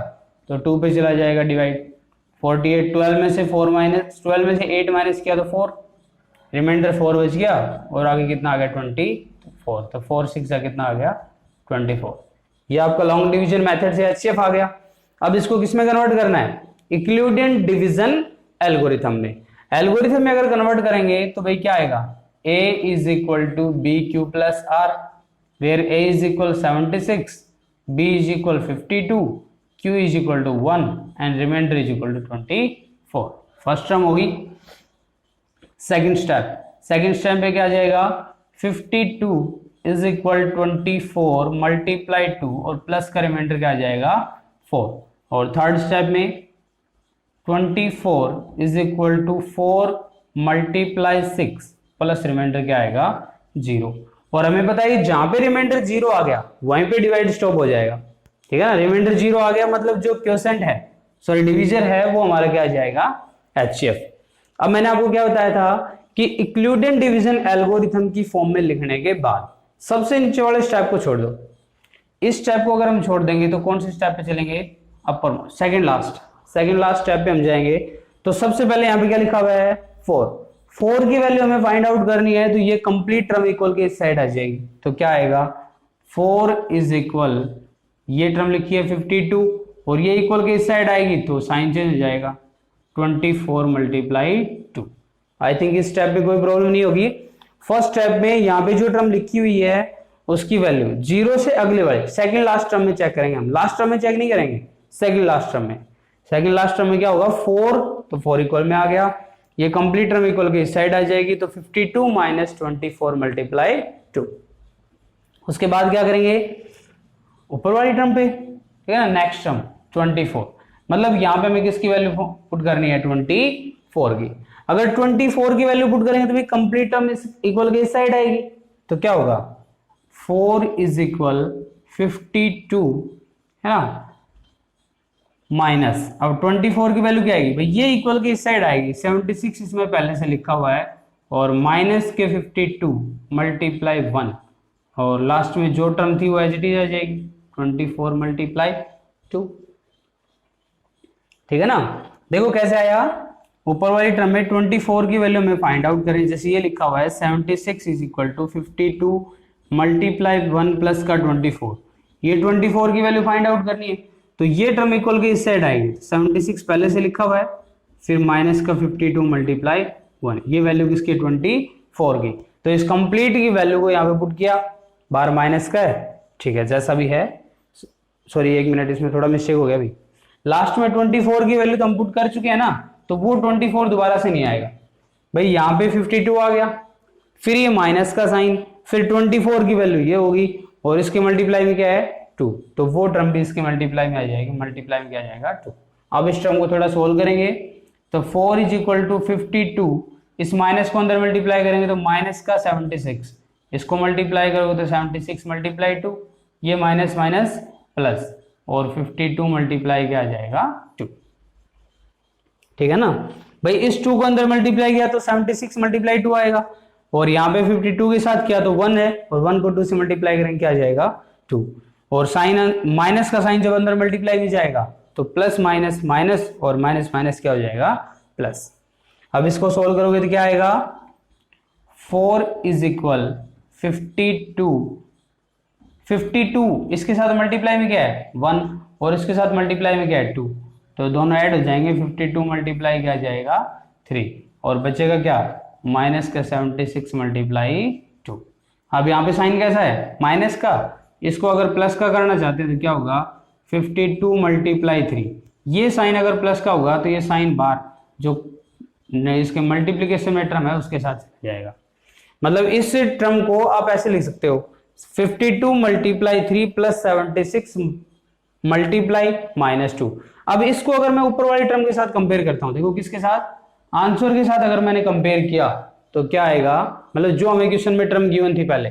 तो 2 पे चला जाएगा डिवाइड, 48, 12 में से 4 माइनस, 12 में से 8 माइनस किया तो 4, रिमाइंडर 4 बच गया, और आगे कितना आ गया 24, तो 4 6 का कितना आ गया 24। ये आपका लॉन्ग डिवीजन मेथड से HCF आ गया। अब इसको किस में कन्वर्ट करना है, इक्लूडेंट डिवीजन एल्गोरिथम में। एल्गोरिथम में अगर कन्वर्ट करेंगे तो भाई क्या आएगा, a is equal to B Q plus R, where a is equal 76, b is equal 52, q is equal to 1 and remainder is equal to 24। First term होगी। Second step पे क्या आ जाएगा, 52 इज इक्वल 24 मल्टीप्लाई 2 और plus का reminder क्या आ जाएगा 4, और third step में 24 is equal to 4 multiply 6 plus remainder क्या आएगा 0, और हमें पता है जहां पे रिमाइंडर 0 आ गया वहीं पे डिवाइड स्टॉप हो जाएगा, ठीक है ना, रिमाइंडर 0 आ गया मतलब जो क्वोशेंट है, सॉरी डिविजर है, वो हमारा क्या आ जाएगा HCF। अब मैंने आपको क्या बताया था कि इक्लूडेंट डिवीजन एल्गोरिथम की फॉर्म में लिखने के बाद सबसे नीचे वाले स्टेप को छोड़ दो, इस स्टेप को अगर हम छोड़ देंगे तो कौन से स्टेप पे चलेंगे, अपर, सेकंड लास्ट स्टेप पे हम जाएंगे। तो सबसे पहले यहाँ पे क्या लिखा हुआ है 4 की वैल्यू हमें फाइंड आउट करनी है, तो ये कंप्लीट टर्म इक्वल के इस साइड आ जाएगी, तो क्या आएगा 4 इज इक्वल, ये टर्म लिखी है 52 और ये इक्वल के इस साइड आएगी तो साइन चेंज हो जाएगा 24 मल्टीप्लाई 2। आई थिंक इस स्टेप में कोई प्रॉब्लम नहीं होगी। फर्स्ट स्टेप में यहाँ पे जो टर्म लिखी हुई है उसकी वैल्यू 0 से अगले वाले सेकंड लास्ट टर्म में चेक करेंगे हम, लास्ट टर्म में चेक नहीं करेंगे, सेकंड लास्ट टर्म में क्या होगा 4, तो 4 इक्वल में आ गया, ये कंप्लीट टर्म इक्वल के इस साइड आ जाएगी, तो 52 माइनस 24 मल्टीप्लाई 2। उसके बाद क्या करेंगे ऊपर वाली टर्म पे, ठीक है ना, नेक्स्ट टर्म 24, मतलब यहाँ पे हमें किसकी वैल्यू पुट करनी है 24 की। अगर 24 की वैल्यू पुट करेंगे तो भाई कंप्लीट टर्म इक्वल के इस साइड आएगी, तो क्या होगा 4 इज इक्वल 52, है ना, माइनस, अब 24 की वैल्यू क्या आएगी भाई, ये इक्वल के इस साइड आएगी, 76 इसमें पहले से लिखा हुआ है, और माइनस के 52 मल्टीप्लाई 1, और लास्ट में जो टर्म थी वो एज इट इज आ जाएगी 24 मल्टीप्लाई 2, ठीक है ना। देखो कैसे आया, ऊपर वाली टर्म में 24 की वैल्यू में फाइंड आउट करें, जैसे ये लिखा हुआ है 76 is equal to 52 multiply 1 plus का 24, ये 24 की वैल्यू फाइंड आउट करनी है, तो ये टर्म इक्वल के इस साइड आएगी, 76 पहले से लिखा हुआ है, फिर माइनस का 52 मल्टीप्लाई 1, ये वैल्यू किसकी 24 की, तो इस कंप्लीट की वैल्यू को यहाँ पे पुट किया, बाहर माइनस का है, ठीक है जैसा भी है, सॉरी 1 मिनट इसमें थोड़ा मिस्टेक हो गया भाई, लास्ट में 24 की वैल्यू तो हम पुट कर चुके हैं ना, तो वो 24 दोबारा से नहीं आएगा भाई। यहाँ पे 52 आ गया, फिर ये माइनस का साइन, फिर 24 की वैल्यू ये होगी, और इसके मल्टीप्लाई में क्या है 2, तो वो टर्म भी इसके मल्टीप्लाई में आ जाएगी, मल्टीप्लाई में क्या आ जाएगा 2। अब इस टर्म को थोड़ा सोल्व करेंगे, तो 4 इज इक्वल टू 52, इस माइनस को अंदर मल्टीप्लाई करेंगे तो माइनस का 76, इसको मल्टीप्लाई करोगे तो 76 मल्टीप्लाई 2, ये माइनस माइनस प्लस, और 52 मल्टीप्लाई क्या आ जाएगा 2। ठीक है ना भाई, इस 2 को अंदर मल्टीप्लाई किया तो 76 मल्टीप्लाई 2 आएगा, और यहाँ पे 52 के साथ किया तो 1 है, और 1 को 2 से मल्टीप्लाई करेंगे क्या आ जाएगा 2, और साइन माइनस का साइन जब अंदर मल्टीप्लाई में जाएगा तो प्लस माइनस माइनस, और माइनस माइनस क्या हो जाएगा प्लस। अब इसको सोल्व करोगे तो क्या आएगा 4 इज इक्वल 52 इसके साथ मल्टीप्लाई में क्या है 1, और इसके साथ मल्टीप्लाई में क्या है 2, तो दोनों ऐड हो जाएंगे, 52 मल्टीप्लाई क्या जाएगा 3, और बचेगा क्या माइनस का 76 मल्टीप्लाई 2। अब यहाँ पे साइन कैसा है माइनस का, इसको अगर प्लस का करना चाहते हैं तो क्या होगा 52 मल्टीप्लाई 3, ये साइन अगर प्लस का होगा तो ये साइन बार जो इसके मल्टीप्लीकेशन में टर्म है उसके साथ जाएगा। मतलब इस टर्म को आप ऐसे लिख सकते हो 52 मल्टीप्लाई 3 प्लस 76 मल्टीप्लाई माइनस 2। अब इसको अगर मैं ऊपर वाली टर्म के साथ कंपेयर करता हूं, देखो किसके साथ, आंसर के साथ अगर मैंने कंपेयर किया तो क्या आएगा, मतलब जो हमें क्वेश्चन में टर्म गिवन थी पहले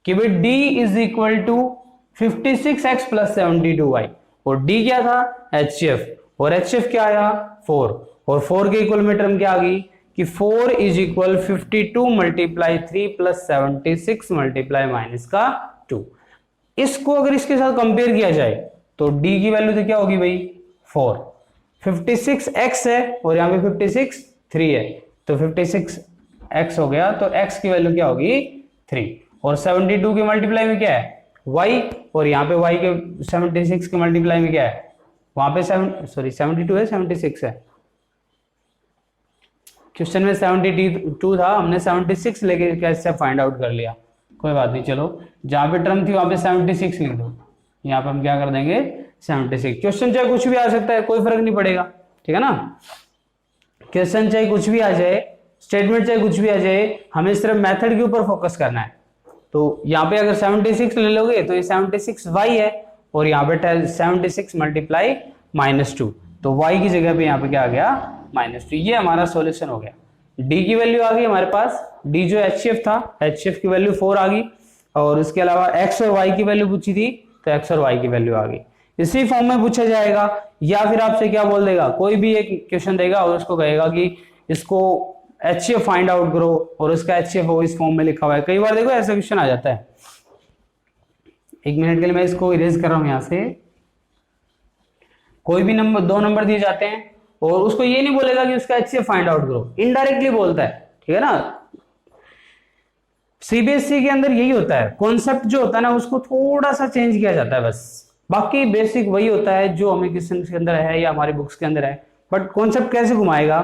कि भाई d is equal to 56x plus 72y, और d क्या था HCF, और HCF क्या आया 4, और 4 के इक्वल में टर्म क्या आ गई कि 4 is equal 52 multiply 3 plus 76 multiply minus का 2। इसको अगर इसके साथ कंपेयर किया जाए तो d की वैल्यू तो क्या होगी भाई 4, 56x है और यहाँ पे 56 3 है, तो 56x हो गया, तो x की वैल्यू क्या होगी 3, और 72 के मल्टीप्लाई में क्या है y, और यहाँ पे y के 76 के मल्टीप्लाई में क्या है, वहां पे 72 है 76 है, क्वेश्चन में 72 था, हमने 76 लेके कैसे फाइंड आउट कर लिया, कोई बात नहीं, चलो जहां पे टर्म थी वहां पे 76 लिख दो, यहाँ पे हम क्या कर देंगे 76। क्वेश्चन चाहे कुछ भी आ सकता है, कोई फर्क नहीं पड़ेगा, ठीक है ना, क्वेश्चन चाहे कुछ भी आ जाए, स्टेटमेंट चाहे कुछ भी आ जाए, हमें सिर्फ मेथड के ऊपर फोकस करना है। तो यहाँ पे अगर 76 ले लोगे तो ये 76y है, और यहाँ पे 76 मल्टीप्लाई माइनस 2, तो y की जगह पे यहाँ पे क्या आ गया माइनस 2। ये हमारा सॉल्यूशन हो गया। d की वैल्यू आ गई हमारे पास, d जो HCF था, HCF की वैल्यू 4 आ गई, और उसके अलावा x और y की वैल्यू पूछी थी तो x और y की वैल्यू आ गई। इसी फॉर्म में पूछा जाएगा, या फिर आपसे क्या बोल देगा, कोई भी एक क्वेश्चन देगा और उसको कहेगा कि इसको HCF फाइंड आउट करो, और उसका HCF हो इस फॉर्म में लिखा हुआ है। कई बार देखो ऐसा क्वेश्चन आ जाता है। एक मिनट के लिए मैं इसको इरेज कर रहा हूं यहाँ से। कोई भी नंबर, 2 नंबर दिए जाते हैं और उसको ये नहीं बोलेगा कि उसका HCF फाइंड आउट करो, इनडायरेक्टली बोलता है, ठीक है ना। सीबीएसई के अंदर यही होता है, कॉन्सेप्ट जो होता है ना उसको थोड़ा सा चेंज किया जाता है बस, बाकी बेसिक वही होता है जो हमें क्वेश्चन के अंदर है या हमारी बुक्स के अंदर है। बट कॉन्सेप्ट कैसे घुमाएगा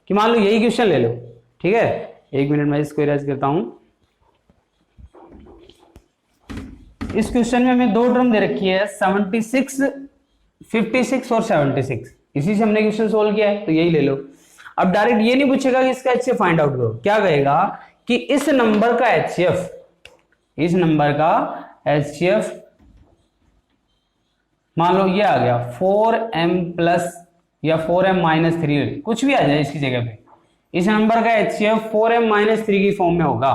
कि मान लो यही क्वेश्चन ले लो, ठीक है, एक मिनट मैं इसको इरेज करता हूं। इस क्वेश्चन में हमें 2 टर्म दे रखी है 76, 56 और 76, इसी से हमने क्वेश्चन सोल्व किया है, तो यही ले लो। अब डायरेक्ट ये नहीं पूछेगा कि इसका HCF फाइंड आउट करो, क्या कहेगा कि इस नंबर का HCF, इस नंबर का HCF मान लो ये आ गया 4m प्लस या 4m माइनस 3, कुछ भी आ जाए इसकी जगह पे, इस नंबर का HCF 4m माइनस 3 की फॉर्म में होगा।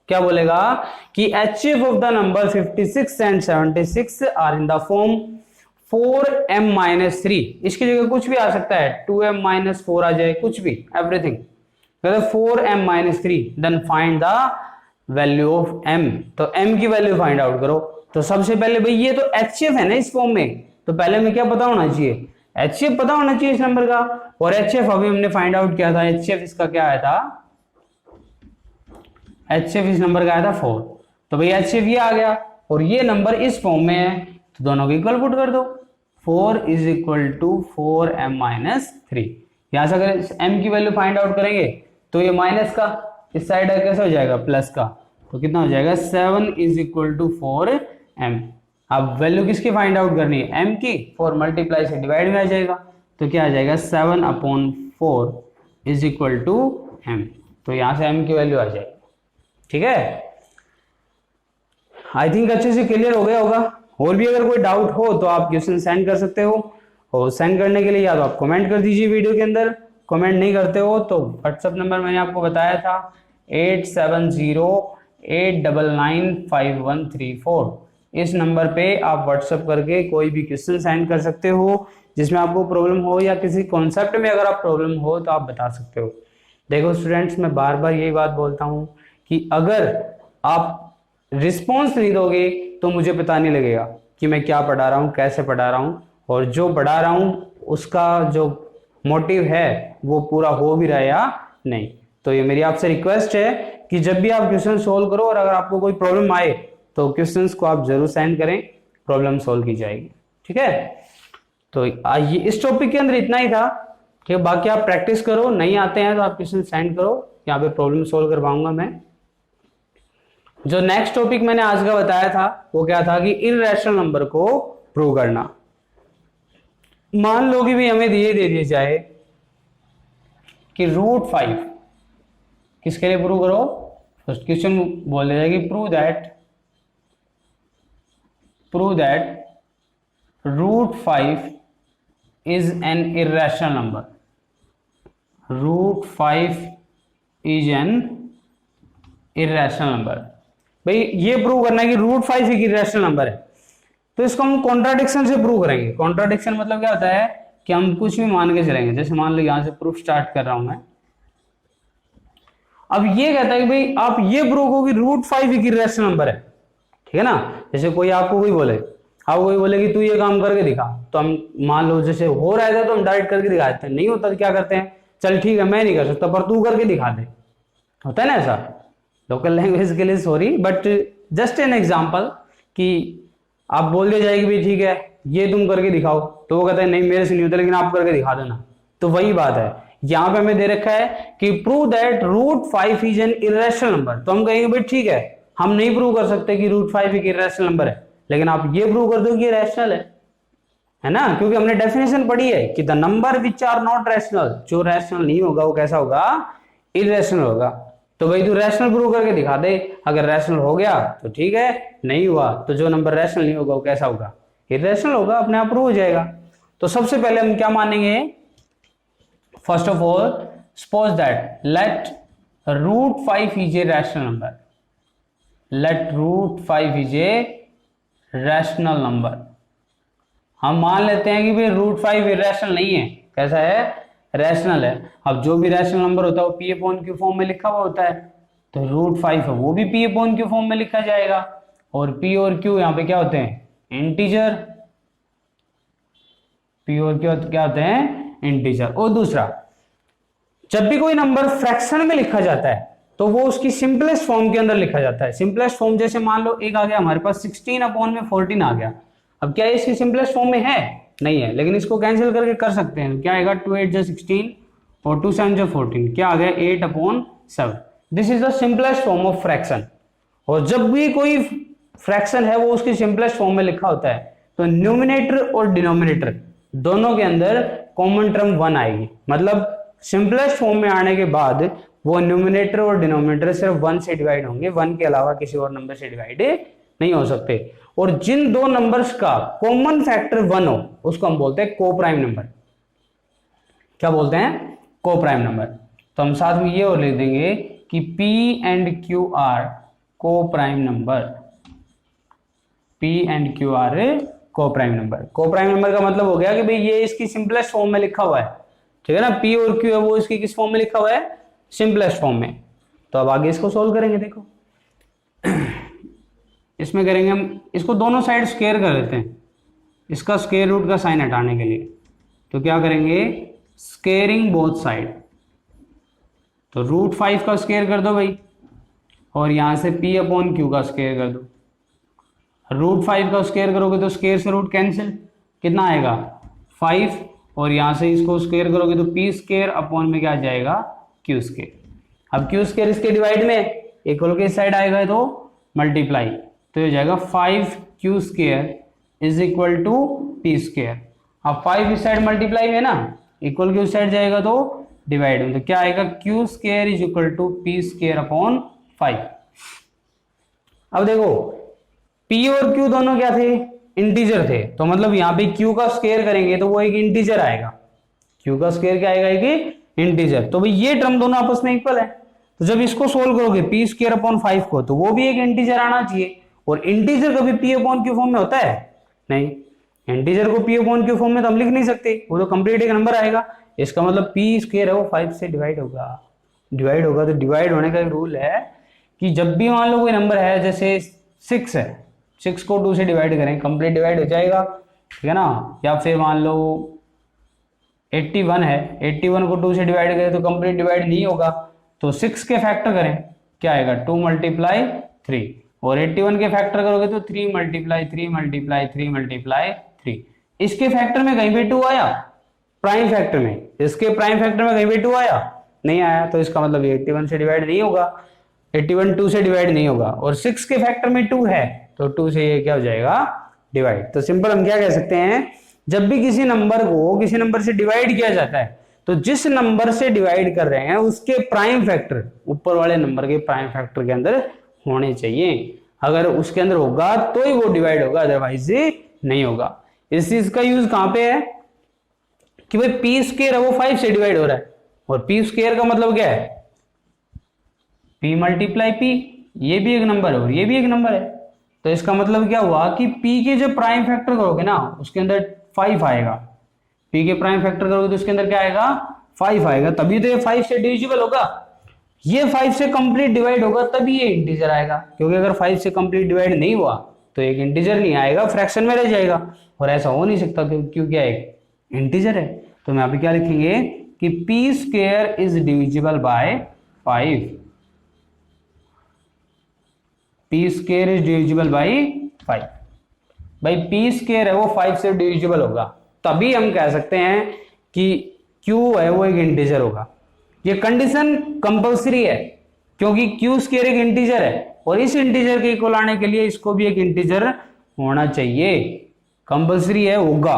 क्या बोलेगा कि HCF of the number 56 and 76 are in the form 4m minus 3, इसकी जगह कुछ भी आ सकता है, 2m माइनस 4 आ जाए, कुछ भी, everything, 4m minus 3, then find the value of m, तो m की वैल्यू फाइंड आउट करो। तो सबसे पहले भाई ये तो HCF है ना इस फॉर्म में, तो पहले में क्या पता होना चाहिए, HCF पता होना चाहिए इस नंबर का, और HCF अभी हमने फाइंड आउट किया था, HCF इसका क्या आया था, HCF इस नंबर का आया था 4, तो भाई HCF ये आ गया, और ये नंबर इस फॉर्म में है, तो दोनों को इक्वल पुट कर दो, 4 is equal to 4m minus 3। यहां से अगर m की वैल्यू फाइंड आउट करेंगे तो ये माइनस का इस साइड कैसे हो जाएगा प्लस का, तो कितना हो जाएगा 7 इज इक्वल टू 4m। अब वैल्यू किसकी फाइंड आउट करनी है, m की, 4 मल्टीप्लाई से डिवाइड में आ जाएगा, तो क्या आ जाएगा 7/4 इज इक्वल टू m। तो यहां से m की वैल्यू आ जाएगी। ठीक है, आई थिंक अच्छे से क्लियर हो गया होगा। और भी अगर कोई डाउट हो तो आप क्वेश्चन सेंड कर सकते हो, और सेंड करने के लिए या तो आप कमेंट कर दीजिए वीडियो के अंदर, कमेंट नहीं करते हो तो व्हाट्सएप नंबर मैंने आपको बताया था 8708995134, इस नंबर पे आप व्हाट्सएप करके कोई भी क्वेश्चन सेंड कर सकते हो जिसमें आपको प्रॉब्लम हो, या किसी कॉन्सेप्ट में अगर आप प्रॉब्लम हो तो आप बता सकते हो। देखो स्टूडेंट्स, मैं बार बार यही बात बोलता हूँ कि अगर आप रिस्पॉन्स नहीं दोगे तो मुझे पता नहीं लगेगा कि मैं क्या पढ़ा रहा हूँ, कैसे पढ़ा रहा हूँ, और जो पढ़ा रहा हूँ उसका जो मोटिव है वो पूरा हो भी रहा है या नहीं। तो ये मेरी आपसे रिक्वेस्ट है कि जब भी आप क्वेश्चन सोल्व करो और अगर आपको कोई प्रॉब्लम आए तो क्वेश्चंस को आप जरूर सेंड करें, प्रॉब्लम सोल्व की जाएगी। ठीक है, तो ये इस टॉपिक के अंदर इतना ही था। ठीक है, बाकी आप प्रैक्टिस करो, नहीं आते हैं तो आप क्वेश्चन सेंड करो, यहाँ पे प्रॉब्लम सोल्व करवाऊंगा मैं। जो नेक्स्ट टॉपिक मैंने आज का बताया था वो क्या था कि इर्रेशनल नंबर को प्रूव करना। मान लो कि भी हमें ये दे दिया जाए कि √5 किसके लिए प्रूव करो, फर्स्ट क्वेश्चन बोल दिया जाए कि prove that √5 is an irrational number. √5 is an irrational number. भाई ये प्रूव करना है कि √5 एक इर्रेशनल नंबर है, तो इसको हम कॉन्ट्राडिक्शन से प्रूव करेंगे। कॉन्ट्राडिक्शन मतलब क्या होता है कि हम कुछ भी मान के चलेंगे। जैसे मान लो यहां से प्रूफ स्टार्ट कर रहा हूं मैं, अब ये कहता है कि भाई आप ये प्रूव करो कि √5 एक इर्रेशनल नंबर है। ठीक है ना, जैसे कोई आपको कोई बोले, आपको कोई बोले कि तू ये काम करके दिखा, तो हम मान लो जैसे हो रहा था तो हम डायरेक्ट करके दिखा देते हैं, नहीं होता तो क्या करते हैं, चल ठीक है मैं नहीं कर सकता पर तू करके दिखा दे, होता है ना ऐसा। लोकल लैंग्वेज के लिए sorry, but just an example कि आप बोल दिया जाएगी भाई ठीक है ये तुम करके दिखाओ, तो वो कहता है नहीं मेरे से नहीं होता लेकिन आप करके दिखा देना। तो वही बात है, यहां पे हमें दे रखा है कि prove that √5 is an irrational number, तो हम कहेंगे भाई ठीक है हम नहीं प्रूव कर सकते कि √5 एक इर्रेशनल नंबर है, लेकिन आप ये प्रूव कर दो कि ये रैशनल है ना, क्योंकि हमने डेफिनेशन पढ़ी है कि the number which are not rational, जो रैशनल नहीं होगा वो कैसा होगा, इर्रेशनल होगा। तो भाई तू रैशनल प्रूव करके दिखा दे, अगर रैशनल हो गया तो ठीक है, नहीं हुआ तो जो नंबर रैशनल नहीं होगा वो कैसा होगा, इर्रेशनल होगा, अपने आप प्रूव हो जाएगा। तो सबसे पहले हम क्या मानेंगे, first of all suppose that let √5 is a rational number, let √5 is a rational number. हम मान लेते हैं कि भाई √5 इर्रेशनल नहीं है, कैसा है, रैशनल है। अब जो भी रैशनल नंबर होता है वो P/Q फॉर्म में लिखा हुआ होता है, तो √5 है वो भी P/Q फॉर्म में लिखा जाएगा, और P और Q यहाँ पे क्या होते हैं, इंटीजर। P और Q क्या होते हैं, इंटीजर। और दूसरा, जब भी कोई नंबर फ्रैक्शन में लिखा जाता है तो वो उसकी सिंपलेस्ट फॉर्म के अंदर लिखा जाता है। सिंपलेस्ट फॉर्म जैसे मान लो एक आ गया हमारे पास 16/14 आ गया, अब क्या इसकी सिंपलेस्ट फॉर्म में है, नहीं है, लेकिन इसको कैंसिल करके कर सकते हैं। क्या आएगा, 2 8 16 और 2 7 14, क्या आ गया 8/7। This is the simplest form of fraction. और जब भी कोई फ्रैक्शन है वो उसकी सिंपलेस्ट फॉर्म में लिखा होता है, तो न्यूमिनेटर और डिनोमिनेटर दोनों के अंदर कॉमन टर्म 1 आएगी। मतलब सिंपलेस्ट फॉर्म में आने के बाद वो न्यूमिनेटर और डिनोमिनेटर सिर्फ 1 से डिवाइड होंगे, 1 के अलावा किसी और नंबर से डिवाइड नहीं हो सकते। और जिन दो नंबर्स का कॉमन फैक्टर 1 हो उसको हम बोलते हैं को प्राइम नंबर। क्या बोलते हैं, को प्राइम नंबर। तो हम साथ में ये और लिख देंगे कि P and Q are coprime number, P and Q are coprime number. Coprime number का मतलब हो गया कि भाई ये इसकी सिंपलेस्ट फॉर्म में लिखा हुआ है, ठीक है ना, P और Q है वो इसकी किस फॉर्म में लिखा हुआ है, सिंपलेस्ट फॉर्म में। तो अब आगे इसको सोल्व करेंगे। देखो इसमें करेंगे हम, इसको दोनों साइड स्क्वायर कर लेते हैं, इसका स्क्वायर रूट का साइन हटाने के लिए। तो क्या करेंगे, स्क्वेयरिंग बोथ साइड। तो √5 का स्क्वायर कर दो भाई, और यहां से P/Q का स्क्वायर कर दो। √5 का स्क्वायर करोगे तो स्क्वायर से रूट कैंसिल, कितना आएगा 5, और यहां से इसको स्क्वायर करोगे तो P² में क्या आ जाएगा, Q²। अब Q² इसके डिवाइड में इक्वल के इस साइड आएगा तो मल्टीप्लाई, तो ये हो जाएगा 5Q² is equal to P square. अब 5 इस साइड मल्टीप्लाई है ना, इक्वल की उस साइड जाएगा तो डिवाइड में, तो क्या आएगा Q square is equal to P square upon 5। अब देखो p और q दोनों क्या थे, इंटीजर थे, तो मतलब यहाँ पे q का स्क्वायर करेंगे तो वो एक इंटीजर आएगा, q का स्क्वायर क्या आएगा, एक इंटीजर। तो भाई ये टर्म दोनों आपस में इक्वल है, तो जब इसको सोल्व करोगे पी स्क्वायर अपॉन 5 को, तो वो भी एक इंटीजर आना चाहिए। और इंटीजर कभी पी अपॉन क्यू फॉर्म में होता है नहीं, इंटीजर को पी अपॉन क्यू फॉर्म में तो हम लिख नहीं सकते, वो तो कंप्लीट एक नंबर आएगा। इसका मतलब पी स्क्वायर है वो 5 से डिवाइड होगा, तो डिवाइड होने का एक रूल है कि जब भी मान लो कोई नंबर है, जैसे 6 है, 6 को 2 से डिवाइड करें कंप्लीट डिवाइड हो जाएगा, ठीक है ना। या फिर मान लो 81 है, 81 को 2 से डिवाइड करें तो कंप्लीट डिवाइड नहीं होगा, तो 6 के फैक्टर करें क्या आएगा 2 मल्टीप्लाई 3, और 81 के फैक्टर करोगे तो 3 मल्टीप्लाई 3 मल्टीप्लाई 3 मल्टीप्लाई 3। इसके फैक्टर में कहीं पे 2 आया, प्राइम फैक्टर में, इसके प्राइम फैक्टर में कहीं पे 2 आया नहीं आया, तो इसका मतलब ये 81 से डिवाइड नहीं होगा, 81 2 से डिवाइड नहीं होगा, और 6 के फैक्टर में 2 है तो 2 से ये क्या हो जाएगा डिवाइड। तो सिंपल हम क्या कह सकते हैं, जब भी किसी नंबर को किसी नंबर से डिवाइड किया जाता है तो जिस नंबर से डिवाइड कर रहे हैं उसके प्राइम फैक्टर ऊपर वाले नंबर के प्राइम फैक्टर के अंदर होने चाहिए। अगर उसके अंदर होगा तो ही वो डिवाइड होगा, अदरवाइज नहीं होगा। इस चीज का यूज कहां पे है कि भाई पी स्क्वायर है वो 5 से डिवाइड हो रहा है, और पी स्क्वायर का मतलब क्या है p मल्टीप्लाई p, ये भी एक नंबर है और ये भी एक नंबर है, तो इसका मतलब क्या हुआ कि p के जो प्राइम फैक्टर करोगे ना उसके अंदर 5 आएगा, p के प्राइम फैक्टर करोगे तो उसके अंदर क्या आएगा 5 आएगा, तभी तो ये 5 से डिविजिबल होगा। ये 5 से कंप्लीट डिवाइड होगा तभी ये इंटीजर आएगा, क्योंकि अगर 5 से कंप्लीट डिवाइड नहीं हुआ तो एक इंटीजर नहीं आएगा, फ्रैक्शन में रह जाएगा, और ऐसा हो नहीं सकता क्योंकि क्या एक इंटीजर है। तो मैं अभी क्या लिखेंगे कि p square is divisible by 5, p square is divisible by 5। भाई p स्क्वायर है वो 5 से डिविजिबल होगा, तभी हम कह सकते हैं कि q है वो एक इंटीजर होगा। ये कंडीशन कंपल्सरी है क्योंकि q स्क्वायर एक इंटीजर है, और इस इंटीजर के इक्वल आने के लिए इसको भी एक इंटीजर होना चाहिए, कंपल्सरी है, होगा।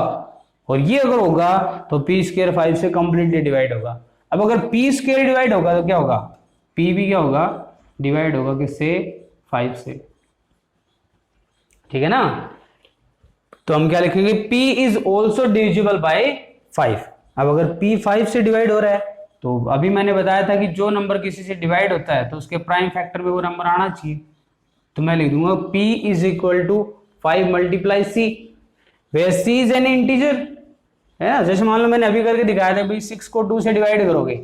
और ये अगर होगा तो p स्क्वायर 5 से कंप्लीटली डिवाइड होगा। अब अगर p स्क्वायर डिवाइड होगा तो क्या होगा, p भी क्या होगा डिवाइड होगा किससे 5 से, ठीक है ना। तो हम क्या लिखेंगे p is also divisible by 5। अब अगर p 5 से डिवाइड हो रहा है तो अभी मैंने बताया था कि जो नंबर किसी से डिवाइड होता है तो उसके प्राइम फैक्टर में वो नंबर आना चाहिए, तो मैं लिख दूंगा p is equal to 5 multiply c, where c is an integer, है ना। जैसे मान लो मैंने अभी करके दिखाया था भाई 6 को 2 से डिवाइड करोगे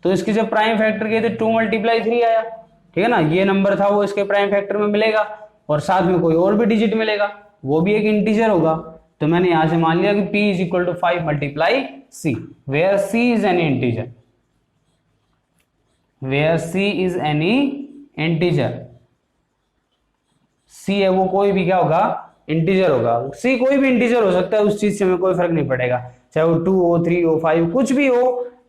तो इसके जब प्राइम फैक्टर किए थे 2 मल्टीप्लाई 3 आया, ठीक है ना। ये नंबर था वो इसके प्राइम फैक्टर में मिलेगा, और साथ में कोई और भी डिजिट मिलेगा, वो भी एक इंटीजर होगा। तो मैंने यहां से मान लिया कि p is equal to 5 multiply c, where c is an integer, where c is any integer, c है वो कोई भी क्या होगा इंटीजर होगा, c कोई भी इंटीजर हो सकता है, उस चीज से हमें कोई फर्क नहीं पड़ेगा, चाहे वो 2 हो 3 हो 5 कुछ भी हो,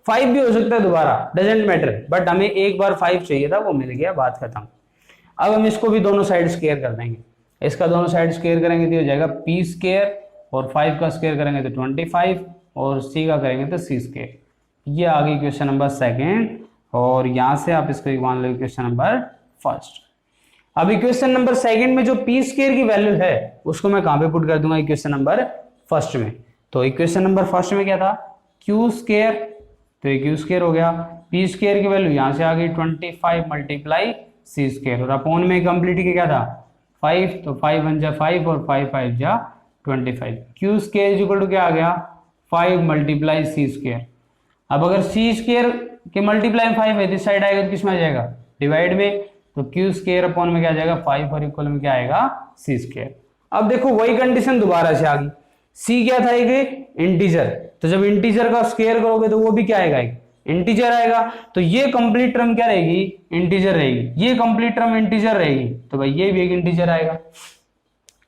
5 भी हो सकता है दोबारा, डजेंट मैटर, बट हमें एक बार 5 चाहिए था वो मिल गया, बात खत्म। अब हम इसको भी दोनों साइड स्क्वायर कर देंगे, इसका दोनों साइड स्क्वायर करेंगे तो हो जाएगा p स्क्वायर, और 5 का स्क्वायर करेंगे तो 25, और c का करेंगे तो c स्क्वायर। ये आ गई क्वेश्चन नंबर 2, और यहां से आप इसको मान लो क्वेश्चन नंबर 1। अब इक्वेशन नंबर 2 में जो p स्क्वायर की वैल्यू है उसको मैं कहां पे पुट कर दूंगा, इक्वेशन नंबर 1 में। तो इक्वेशन नंबर 1 में क्या था q स्क्वायर, तो ये q स्क्वायर हो गया, p स्क्वायर की वैल्यू यहां से आ गई 25 मल्टीप्लाई c स्क्वायर, और अपॉन में कंप्लीट के क्या था 5, तो 5 1 जा 5 और 5 5 जा 25, q square is equal to क्या आ गया 5 मल्टीप्लाई c स्क्वायर। अब अगर c स्क्वायर के मल्टीप्लाई 5 है इस साइड आएगा तो किस में आ जाएगा डिवाइड में, तो q स्क्वायर अपॉन में क्या आ जाएगा 5, और इक्वल में क्या आएगा c स्क्वायर। अब देखो वही कंडीशन दोबारा से आ गई, c क्या था एक इंटीजर, तो जब इंटीजर का स्क्वायर करोगे तो वो भी क्या आएगा एक इंटीजर आएगा, तो ये कंप्लीट टर्म क्या रहेगी इंटीजर रहेगी, ये कंप्लीट टर्म इंटीजर रहेगी, तो भाई ये भी एक इंटीजर आएगा।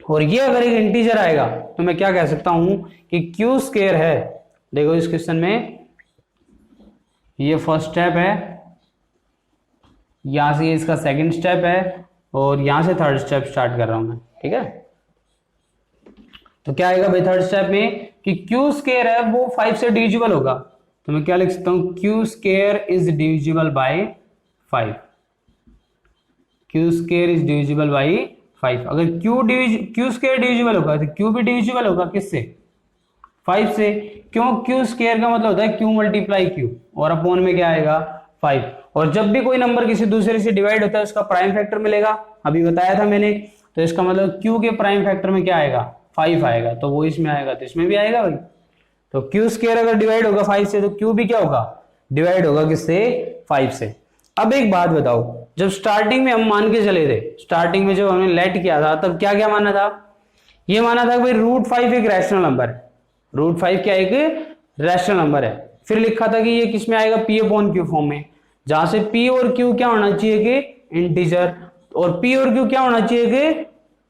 और ये अगर एक इंटीजर आएगा तो मैं क्या कह सकता हूं कि q स्क्वायर है, देखो इस क्वेश्चन में ये फर्स्ट स्टेप है, यहां से ये इसका सेकंड स्टेप है, और यहां से थर्ड स्टेप स्टार्ट कर रहा हूं मैं, ठीक है। तो क्या आएगा भाई थर्ड स्टेप में कि क्यू स्क्वायर है वो 5 से डिविजिबल होगा, तो मैं क्या लिख सकता हूं, Q square is divisible by 5, Q square is divisible by 5। अगर क्यू स्क्वायर डिविजिबल होगा तो क्यू भी डिविजिबल होगा किससे, 5 से, क्यों, क्यू स्क्वायर का मतलब होता है क्यू मल्टीप्लाई क्यू, और अपॉन में क्या आएगा 5। और जब भी कोई नंबर किसी दूसरे से डिवाइड होता है उसका प्राइम फैक्टर मिलेगा, अभी बताया था मैंने, तो इसका मतलब क्यू के प्राइम फैक्टर में क्या आएगा 5 आएगा, तो वो इसमें आएगा तो इसमें भी आएगा भाई। तो क्यू स्क्वायर अगर डिवाइड होगा 5 से तो क्यू भी क्या होगा, डिवाइड होगा किससे, 5 से। अब एक बात बताओ, जब स्टार्टिंग में हम मान के चले थे, स्टार्टिंग में जब हमने लेट किया था तब क्या क्या माना था, ये माना था कि भाई √5 एक रैशनल नंबर है, √5 क्या एक रैशनल नंबर है। फिर लिखा था कि ये किसमें आएगा, पी अपॉन क्यू फॉर्म में, जहां से पी और क्यू क्या होना चाहिए कि इंटीजर, और पी और क्यू क्या होना चाहिए कि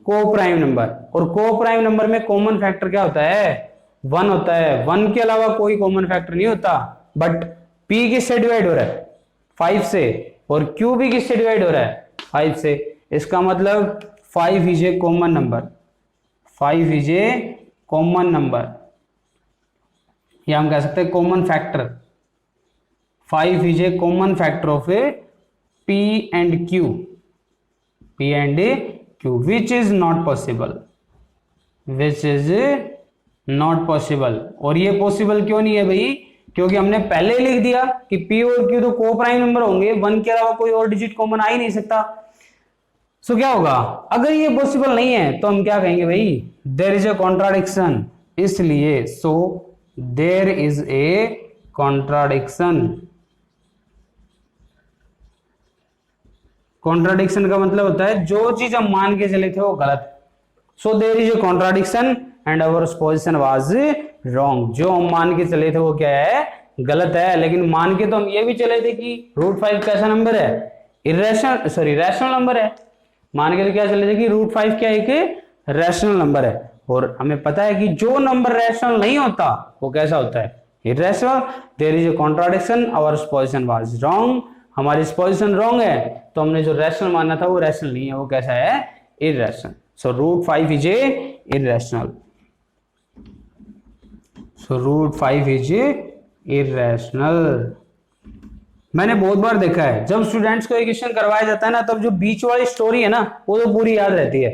को प्राइम नंबर, और को प्राइम नंबर में कॉमन फैक्टर क्या होता है, 1 होता है, 1 के अलावा कोई कॉमन फैक्टर नहीं होता। बट पी किससे डिवाइड हो रहा है, 5 से, और क्यू भी किससे डिवाइड हो रहा है, 5 से। इसका मतलब 5 is A common number, 5 is A common number, या हम कह सकते हैं common factor, 5 is A common factor of A P and Q, P and Q, which is not possible, which is not possible. और ये पॉसिबल क्यों नहीं है भाई, क्योंकि हमने पहले ही लिख दिया कि पी और क्यू तो को प्राइम नंबर होंगे, 1 के अलावा कोई और डिजिट कॉमन आ ही नहीं सकता। सो क्या होगा, अगर ये पॉसिबल नहीं है तो हम क्या कहेंगे भाई, देयर इज ए कॉन्ट्राडिक्शन, इसलिए so there is a contradiction. Contradiction का मतलब होता है जो चीज हम मान के चले थे वो गलत, so there is a contradiction and our position was wrong. जो हम मान के चले थे वो क्या है, गलत है। लेकिन मान के तो हम ये भी चले थे कि √5 कैसा नंबर है, रैशनल नंबर है। मान के तो क्या चले थे कि √5 क्या एक रैशनल नंबर है, और हमें पता है कि जो नंबर रैशनल नहीं होता वो कैसा होता है, irrational. There is a contradiction, our position was wrong, हमारी पोजीशन रॉन्ग है, तो हमने जो रैशनल माना था वो रैशनल नहीं है, वो कैसा है, irrational. So √5 is A irrational, so √5 is irrational. मैंने बहुत बार देखा है जब स्टूडेंट्स को क्वेश्चन करवाया जाता है ना, तब जो बीच वाली स्टोरी है ना वो तो पूरी याद रहती है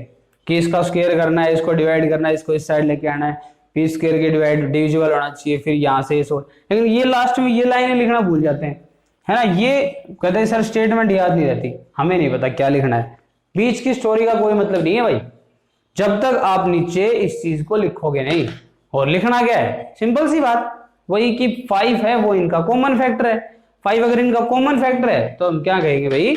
कि इसका स्क्वायर करना है, इसको डिवाइड करना है, इसको इस साइड लेके आना है, पी स्क्वायर के डिविजिबल होना चाहिए, फिर यहाँ से इस, लेकिन ये लास्ट में ये लाइनें लिखना भूल जाते हैं, है ना। ये कहते हैं सर स्टेटमेंट याद नहीं रहती, हमें नहीं पता क्या लिखना है। बीच की स्टोरी का कोई मतलब नहीं है भाई, जब तक आप नीचे इस चीज को लिखोगे नहीं। और लिखना क्या है, सिंपल सी बात, वही कि 5 है वो इनका कॉमन फैक्टर है। 5 अगर इनका कॉमन फैक्टर है तो हम क्या कहेंगे भाई,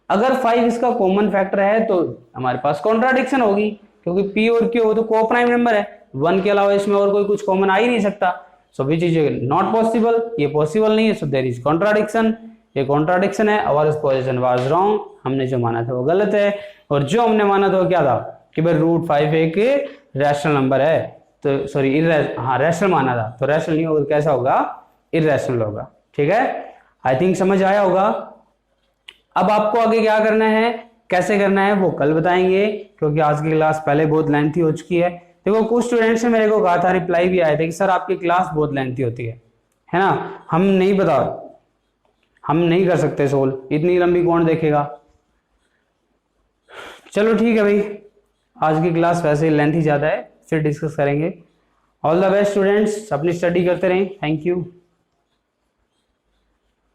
अगर 5 इसका कॉमन फैक्टर है तो हमारे पास कॉन्ट्राडिक्शन होगी, क्योंकि पी और क्यू तो को प्राइम नंबर है, 1 के अलावा इसमें और कोई कुछ कॉमन आ ही नहीं सकता। सो विच इज नॉट पॉसिबल, ये पॉसिबल नहीं है, सो देयर इज कॉन्ट्राडिक्शन, ये कॉन्ट्राडिक्शन है। आवर पोजीशन वाज रॉन्ग, हमने जो माना था वो गलत है, और जो हमने माना था वो क्या था कि भाई √5 एक रैशनल नंबर है, तो सॉरी रैशनल माना था, तो रैशनल नहीं होगा, कैसा होगा, इरैशनल होगा। ठीक है, आई थिंक समझ आया होगा। अब आपको आगे क्या करना है, कैसे करना है वो कल बताएंगे, क्योंकि आज की क्लास पहले बहुत लेंथी हो चुकी है। देखो कुछ स्टूडेंट्स ने मेरे को कहा था, रिप्लाई भी आए थे कि सर आपकी क्लास बहुत लेंथी होती है ना, हम नहीं कर सकते सोल्व, इतनी लंबी कौन देखेगा। चलो ठीक है भाई, आज की क्लास वैसे लेंथी ज्यादा है, फिर डिस्कस करेंगे। ऑल द बेस्ट स्टूडेंट्स, अपनी स्टडी करते रहें। Thank you.